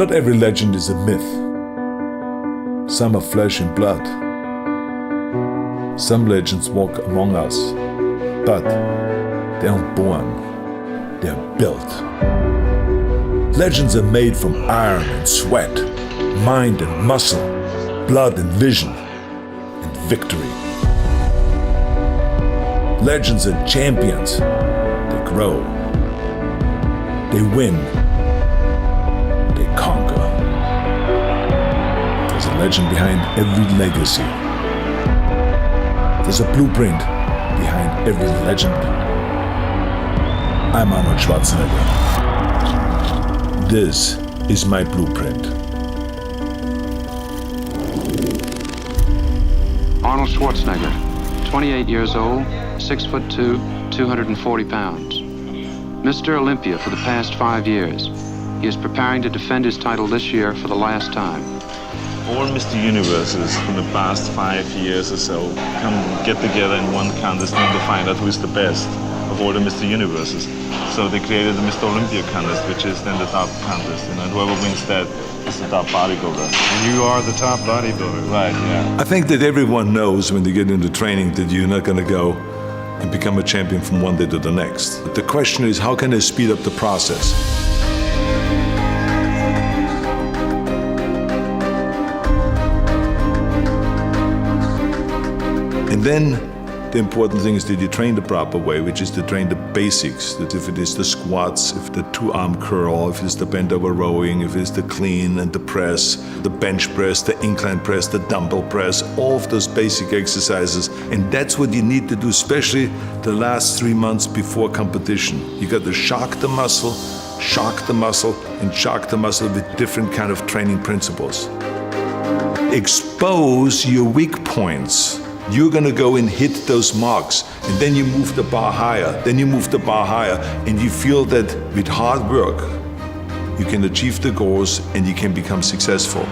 Not every legend is a myth. Some are flesh and blood. Some legends walk among us, but they aren't born, they're built. Legends are made from iron and sweat, mind and muscle, blood and vision, and victory. Legends are champions. They grow. They win. They conquer. There's a legend behind every legacy. There's a blueprint behind every legend. I'm Arnold Schwarzenegger. This is my blueprint. Arnold Schwarzenegger, 28 years old, 6'2", 240 pounds. Mr. Olympia for the past 5 years. He is preparing to defend his title this year for the last time. All Mr. Universes for the past 5 years or so come get together in one contest and to find out who is the best of all the Mr. Universes. So they created the Mr. Olympia contest, which is then the top contest, and whoever wins that is the top bodybuilder. And you are the top bodybuilder. Right, yeah. I think that everyone knows when they get into training that you're not going to go and become a champion from one day to the next. But the question is, how can they speed up the process? And then the important thing is that you train the proper way, which is to train the basics. That if it is the squats, if the two-arm curl, if it's the bent over rowing, if it's the clean and the press, the bench press, the incline press, the dumbbell press, all of those basic exercises. And that's what you need to do, especially the last 3 months before competition. You got to shock the muscle, and shock the muscle with different kind of training principles. Expose your weak points. You're gonna go and hit those marks, and then you move the bar higher, and you feel that with hard work, you can achieve the goals and you can become successful.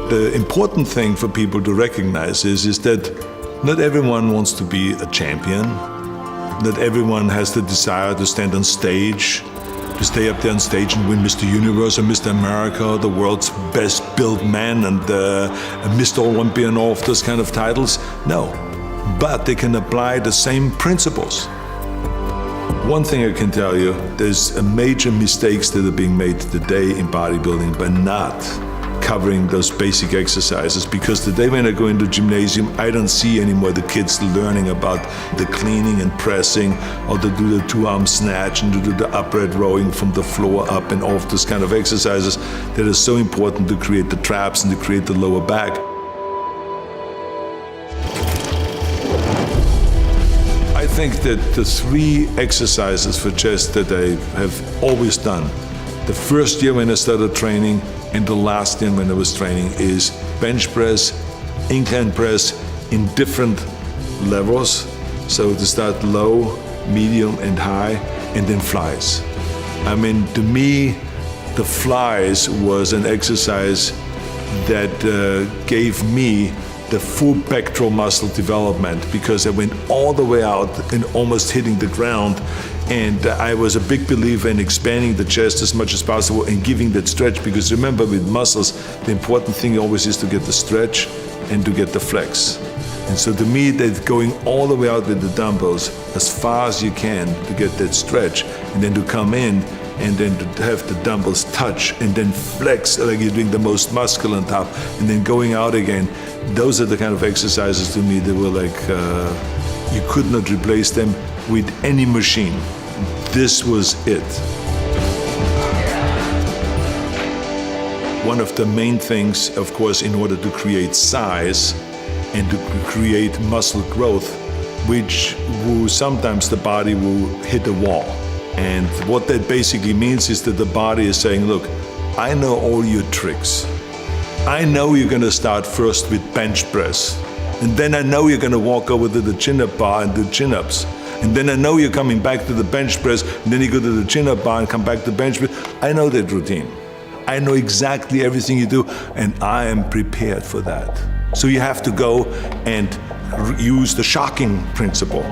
The important thing for people to recognize is that not everyone wants to be a champion. Not everyone has the desire to stand on stage, to stay up there on stage and win Mr. Universe or Mr. America, the world's best built man, and Mr. Olympia and all of those kind of titles. No, but they can apply the same principles. One thing I can tell you, there's major mistakes that are being made today in bodybuilding by not covering those basic exercises, because today when I go into gymnasium, I don't see anymore the kids learning about the cleaning and pressing, or to do the two-arm snatch and to do the upright rowing from the floor up, and all of those kind of exercises that are so important to create the traps and to create the lower back. I think that the 3 exercises for chest that I have always done, the first year when I started training and the last year when I was training, is bench press, incline press in different levels. So to start low, medium and high, and then flies. I mean, to me, the flies was an exercise that gave me the full pectoral muscle development, because I went all the way out and almost hitting the ground. And I was a big believer in expanding the chest as much as possible and giving that stretch, because remember, with muscles, the important thing always is to get the stretch and to get the flex. And so to me, that going all the way out with the dumbbells as far as you can to get that stretch, and then to come in and then to have the dumbbells touch and then flex like you're doing the most muscle on top, and then going out again. Those are the kind of exercises to me that were like, you could not replace them with any machine. This was it. One of the main things, of course, in order to create size and to create muscle growth, which will sometimes the body will hit a wall. And what that basically means is that the body is saying, look, I know all your tricks. I know you're gonna start first with bench press. And then I know you're gonna walk over to the chin-up bar and do chin-ups. And then I know you're coming back to the bench press, and then you go to the chin-up bar and come back to bench press. I know that routine. I know exactly everything you do, and I am prepared for that. So you have to go and use the shocking principle.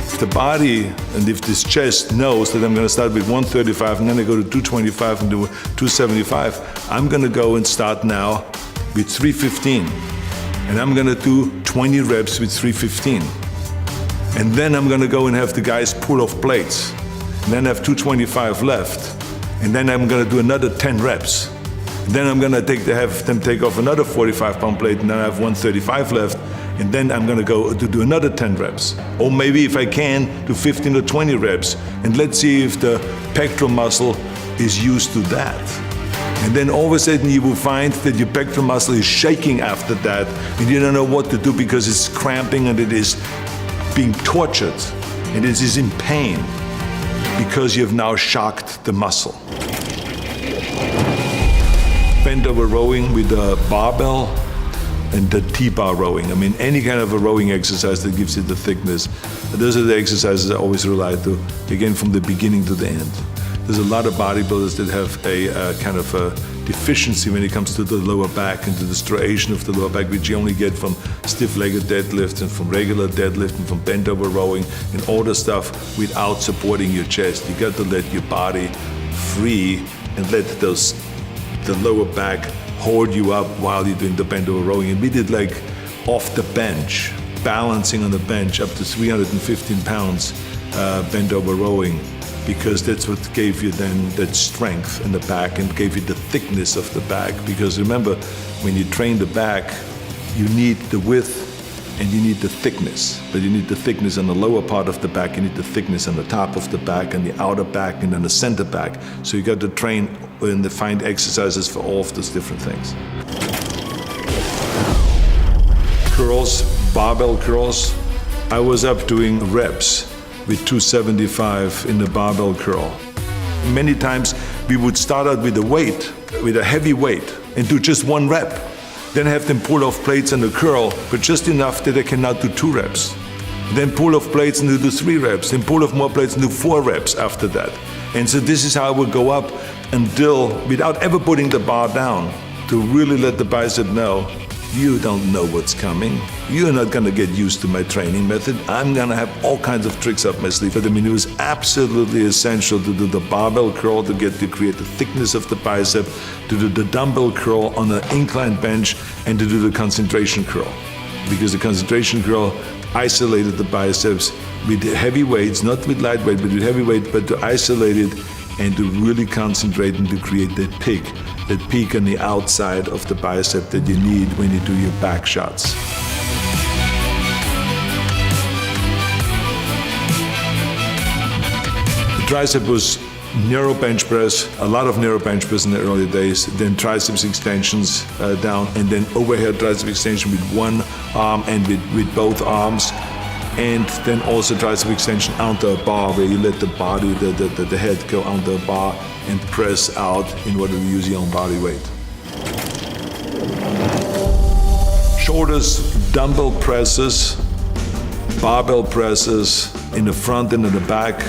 If the body and if this chest knows that I'm going to start with 135 and then I go to 225 and do 275, I'm going to go and start now with 315. And I'm going to do 20 reps with 315. And then I'm going to go and have the guys pull off plates. And then I have 225 left. And then I'm going to do another 10 reps. And then I'm going to have them take off another 45-pound plate, and then I have 135 left. And then I'm going to go to do another 10 reps. Or maybe if I can, do 15 or 20 reps. And let's see if the pectoral muscle is used to that. And then all of a sudden you will find that your pectoral muscle is shaking after that, and you don't know what to do because it's cramping and it is being tortured, and it is in pain because you have now shocked the muscle. Bent over rowing with a barbell and the T-bar rowing. I mean, any kind of a rowing exercise that gives you the thickness. Those are the exercises I always rely to, again, from the beginning to the end. There's a lot of bodybuilders that have a kind of a deficiency when it comes to the lower back and to the striation of the lower back, which you only get from stiff-legged deadlifts and from regular deadlift and from bent over rowing and all the stuff without supporting your chest. You got to let your body free and let the lower back hold you up while you're doing the bent over rowing. And we did like off the bench, balancing on the bench up to 315 pounds bent over rowing, because that's what gave you then that strength in the back and gave you the thickness of the back. Because remember, when you train the back, you need the width and you need the thickness. But you need the thickness on the lower part of the back, you need the thickness on the top of the back and the outer back and then the center back. So you got to train and find exercises for all of those different things. Curls, barbell curls. I was up doing reps with 275 in the barbell curl. Many times we would start out with a heavy weight, and do just one rep. Then have them pull off plates on the curl, but just enough that they can now do 2 reps. Then pull off plates and do 3 reps. Then pull off more plates and do 4 reps after that. And so this is how I would go up until, without ever putting the bar down, to really let the bicep know, you don't know what's coming. You're not gonna get used to my training method. I'm gonna have all kinds of tricks up my sleeve. But I mean, it was absolutely essential to do the barbell curl to create the thickness of the bicep, to do the dumbbell curl on an incline bench, and to do the concentration curl. Because the concentration curl isolated the biceps with heavy weights, not with light weight, but with heavy weight, but to isolate it and to really concentrate and to create that peak on the outside of the bicep that you need when you do your back shots. The tricep was narrow bench press, a lot of narrow bench press in the early days, then triceps extensions down, and then overhead tricep extension with one arm and with both arms. And then also tricep extension onto a bar, where you let the body, the head go onto a bar and press out in order to use your own body weight. Shoulders, dumbbell presses, barbell presses in the front and in the back.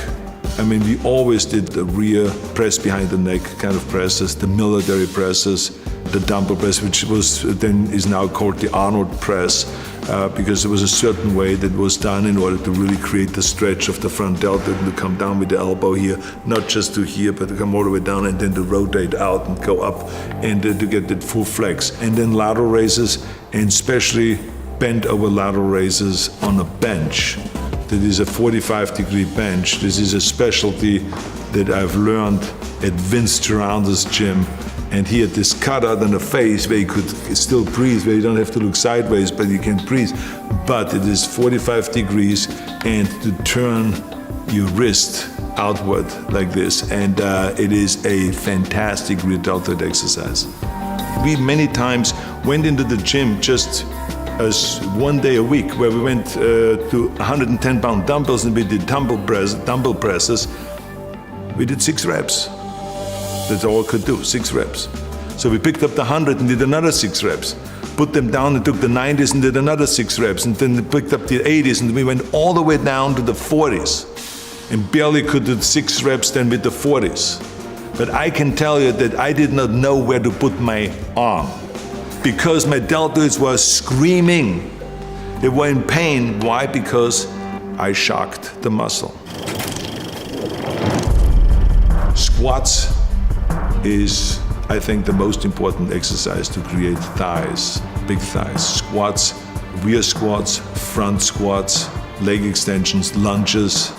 I mean, we always did the rear press behind the neck kind of presses, the military presses, the dumbbell press, which is now called the Arnold press, because there was a certain way that was done in order to really create the stretch of the front delta and to come down with the elbow here, not just to here, but to come all the way down and then to rotate out and go up and to get that full flex. And then lateral raises, and especially bent over lateral raises on a bench. That is a 45-degree bench. This is a specialty that I've learned at Vince Gironda's gym. And he had this cutout on the face where you could still breathe, where you don't have to look sideways, but you can breathe. But it is 45 degrees, and to turn your wrist outward like this. And it is a fantastic rear deltoid exercise. We many times went into the gym just as one day a week, where we went to 110-pound dumbbells and we did dumbbell presses. We did 6 reps. That's all I could do, 6 reps. So we picked up the 100 and did another 6 reps. Put them down and took the 90s and did another 6 reps. And then picked up the 80s and we went all the way down to the 40s. and barely could do 6 reps then with the 40s. But I can tell you that I did not know where to put my arm because my deltoids were screaming. They were in pain. Why? Because I shocked the muscle. Squats is, I think, the most important exercise to create thighs, big thighs. Squats, rear squats, front squats, leg extensions, lunges,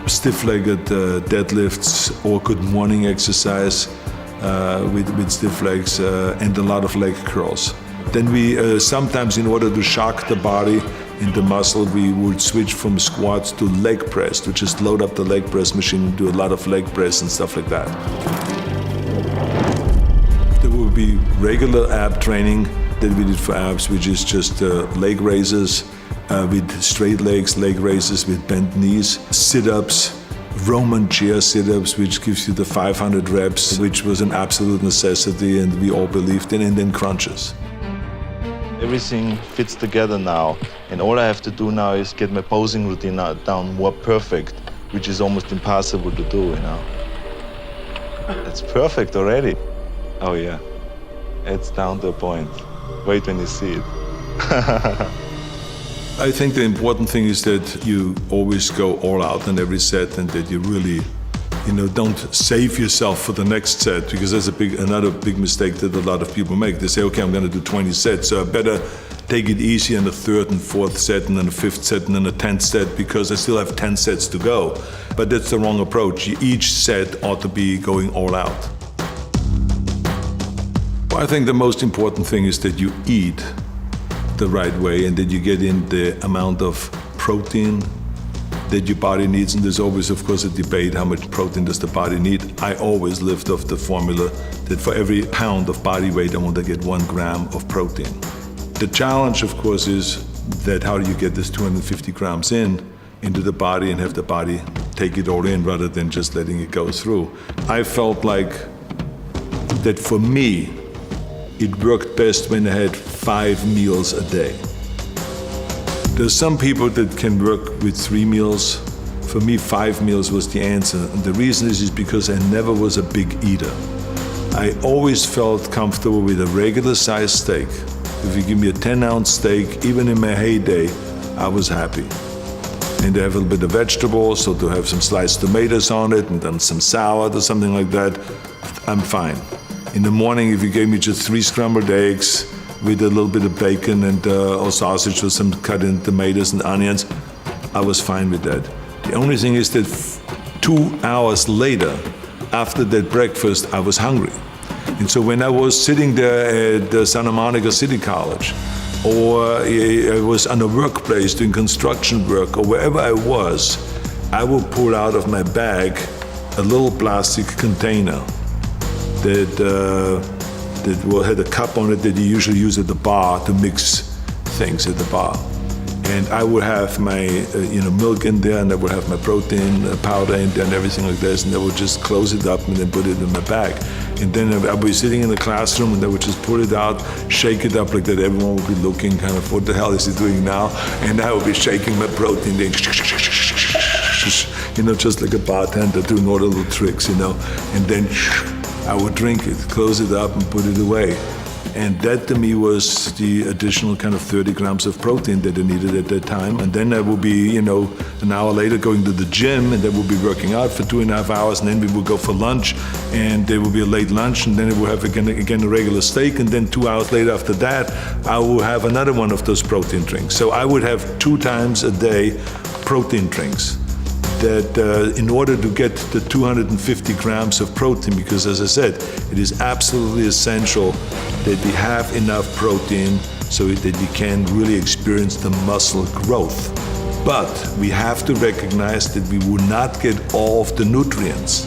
stiff-legged deadlifts, or good morning exercise with stiff legs, and a lot of leg curls. Then we sometimes, in order to shock the body in the muscle, we would switch from squats to leg press, to just load up the leg press machine and do a lot of leg press and stuff like that. There will be regular ab training that we did for abs, which is just leg raises with straight legs, leg raises with bent knees, sit-ups, Roman chair sit-ups, which gives you the 500 reps, which was an absolute necessity and we all believed in, and then crunches. Everything fits together now, and all I have to do now is get my posing routine down more perfect, which is almost impossible to do, you know. It's perfect already. Oh yeah, it's down to a point. Wait when you see it. I think the important thing is that you always go all out in every set and that you really, don't save yourself for the next set, because that's another big mistake that a lot of people make. They say, okay, I'm going to do 20 sets, so I better take it easy in the 3rd and 4th set and then the 5th set and then the 10th set because I still have 10 sets to go. But that's the wrong approach. Each set ought to be going all out. I think the most important thing is that you eat the right way and that you get in the amount of protein that your body needs. And there's always, of course, a debate, how much protein does the body need? I always lived off the formula that for every pound of body weight, I want to get 1 gram of protein. The challenge, of course, is that how do you get this 250 grams into the body and have the body take it all in rather than just letting it go through. I felt like that for me, it worked best when I had 5 meals a day. There's some people that can work with 3 meals. For me, 5 meals was the answer. And the reason is because I never was a big eater. I always felt comfortable with a regular sized steak. If you give me a 10-ounce steak, even in my heyday, I was happy. And to have a little bit of vegetables, so to have some sliced tomatoes on it and then some salad or something like that, I'm fine. In the morning, if you gave me just 3 scrambled eggs with a little bit of bacon and or sausage with some cut in tomatoes and onions, I was fine with that. The only thing is that 2 hours later, after that breakfast, I was hungry. And so when I was sitting there at Santa Monica City College, or I was on a workplace doing construction work, or wherever I was, I would pull out of my bag a little plastic container that had a cup on it that you usually use at the bar to mix things at the bar. And I would have my milk in there, and I would have my protein powder in there and everything like this, and I would just close it up and then put it in my bag. And then I would be sitting in the classroom and I would just pull it out, shake it up like that. Everyone would be looking kind of, what the hell is he doing now? And I would be shaking my protein, then just like a bartender doing all the little tricks, and then I would drink it, close it up and put it away. And that to me was the additional kind of 30 grams of protein that I needed at that time. And then I would be, an hour later going to the gym, and then we'll be working out for 2.5 hours, and then we would go for lunch, and there will be a late lunch, and then we'll have again a regular steak, and then 2 hours later after that, I will have another one of those protein drinks. So I would have 2 times a day protein drinks. That in order to get the 250 grams of protein, because as I said, it is absolutely essential that we have enough protein so that we can really experience the muscle growth. But we have to recognize that we will not get all of the nutrients,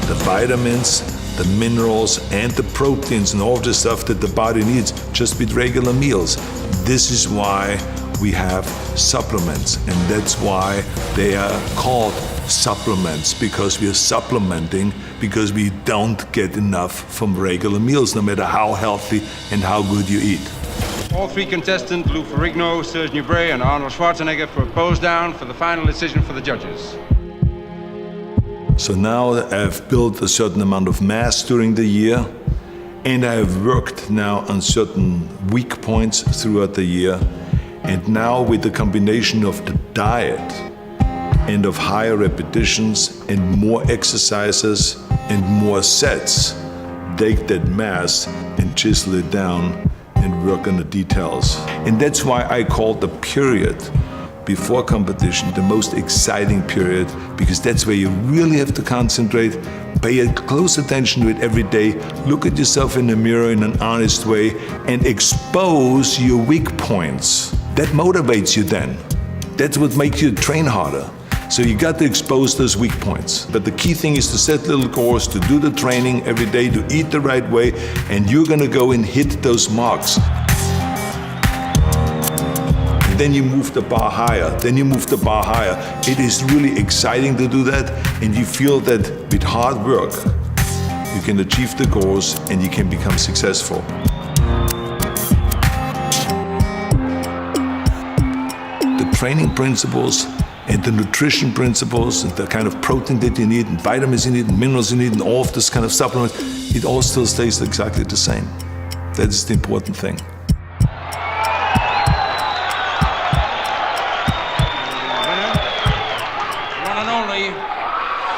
the vitamins, the minerals, and the proteins, and all of the stuff that the body needs just with regular meals. This is why we have supplements, and that's why they are called supplements, because we are supplementing because we don't get enough from regular meals, no matter how healthy and how good you eat. All 3 contestants, Lou Ferrigno, Serge Nubret, and Arnold Schwarzenegger, for a pose down for the final decision for the judges. So now I've built a certain amount of mass during the year, and I have worked now on certain weak points throughout the year. And now with the combination of the diet and of higher repetitions and more exercises and more sets, take that mass and chisel it down and work on the details. And that's why I call the period before competition the most exciting period, because that's where you really have to concentrate, pay close attention to it every day, look at yourself in the mirror in an honest way, and expose your weak points. That motivates you then. That's what makes you train harder. So you got to expose those weak points. But the key thing is to set little goals, to do the training every day, to eat the right way, and you're gonna go and hit those marks. Then you move the bar higher, then you move the bar higher. It is really exciting to do that, and you feel that with hard work, you can achieve the goals and you can become successful. The training principles and the nutrition principles and the kind of protein that you need and vitamins you need and minerals you need and all of this kind of supplements, it all still stays exactly the same. That's the important thing.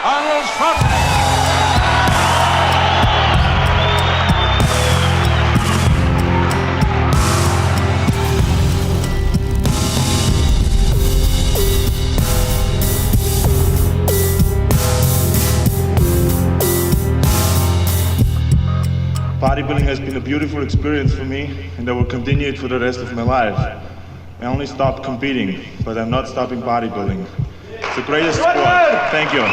Arnold Schwarzenegger. Bodybuilding has been a beautiful experience for me, and I will continue it for the rest of my life. I only stopped competing, but I'm not stopping bodybuilding. It's the greatest sport. Thank you.